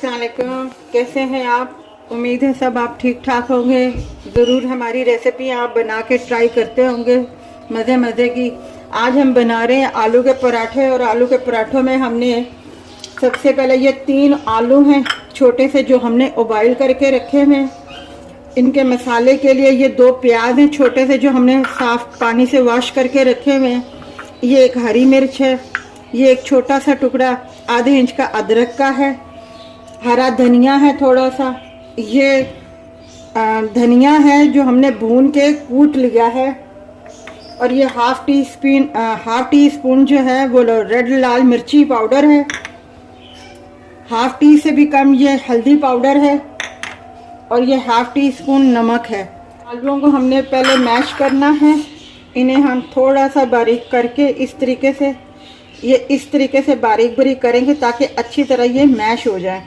अस्सलाम वालेकुम, कैसे हैं आप? उम्मीद है सब आप ठीक ठाक होंगे। ज़रूर हमारी रेसिपी आप बना के ट्राई करते होंगे मज़े मज़े की। आज हम बना रहे हैं आलू के पराठे, और आलू के पराठों में हमने सबसे पहले ये 3 आलू हैं छोटे से जो हमने उबाइल करके रखे हैं। इनके मसाले के लिए ये 2 प्याज हैं छोटे से जो हमने साफ़ पानी से वॉश करके रखे हुए हैं। ये 1 हरी मिर्च है, ये एक छोटा सा टुकड़ा आधे इंच का अदरक का है, हरा धनिया है थोड़ा सा, ये धनिया है जो हमने भून के कूट लिया है, और ये हाफ टी स्पून जो है वो रेड लाल मिर्ची पाउडर है, हाफ टी से भी कम ये हल्दी पाउडर है, और ये हाफ टी स्पून नमक है। आलूओं को हमने पहले मैश करना है। इन्हें हम थोड़ा सा बारीक करके इस तरीके से बारीक बारीक करेंगे ताकि अच्छी तरह ये मैश हो जाए।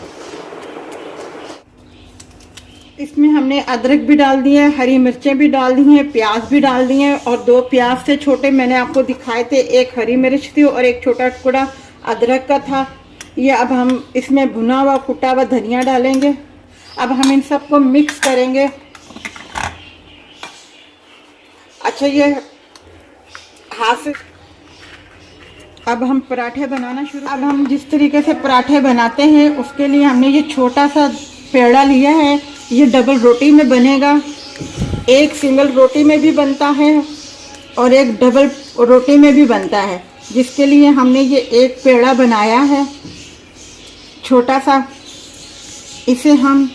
इसमें हमने अदरक भी डाल दिया है, हरी मिर्चें भी डाल दी हैं, प्याज भी डाल दिए हैं, और 2 प्याज से छोटे मैंने आपको दिखाए थे, 1 हरी मिर्च थी और 1 छोटा टुकड़ा अदरक का था। ये अब हम इसमें भुना हुआ कुटा हुआ धनिया डालेंगे। अब हम इन सबको मिक्स करेंगे। अच्छा, ये हाथ से अब हम पराठे बनाना शुरू। अब हम जिस तरीके से पराठे बनाते हैं उसके लिए हमने ये छोटा सा पेड़ा लिया है। ये डबल रोटी में बनेगा, एक सिंगल रोटी में भी बनता है और एक डबल रोटी में भी बनता है, जिसके लिए हमने ये एक पेड़ा बनाया है छोटा सा। इसे हम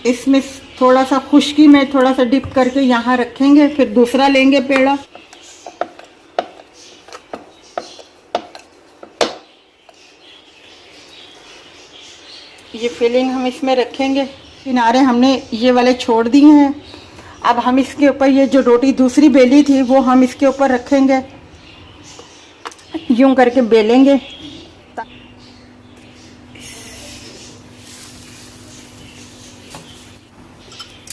इसमें थोड़ा सा खुश्की में थोड़ा सा डिप करके यहाँ रखेंगे, फिर दूसरा लेंगे पेड़ा। ये फिलिंग हम इसमें रखेंगे। किनारे हमने ये वाले छोड़ दिए हैं। अब हम इसके ऊपर ये जो रोटी दूसरी बेली थी वो हम इसके ऊपर रखेंगे, यूं करके बेलेंगे।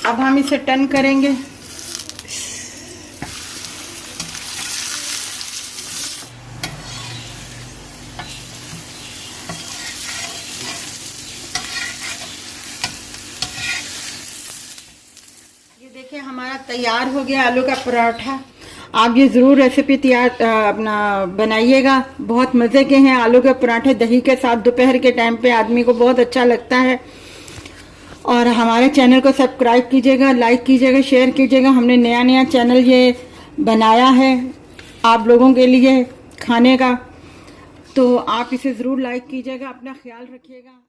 अब हम इसे टर्न करेंगे। ये देखिए हमारा तैयार हो गया आलू का पराठा। आप ये ज़रूर रेसिपी अपना बनाइएगा, बहुत मज़े के हैं आलू के पराठे दही के साथ। दोपहर के टाइम पे आदमी को बहुत अच्छा लगता है। और हमारे चैनल को सब्सक्राइब कीजिएगा, लाइक कीजिएगा, शेयर कीजिएगा। हमने नया चैनल ये बनाया है आप लोगों के लिए खाने का, तो आप इसे ज़रूर लाइक कीजिएगा। अपना ख्याल रखिएगा।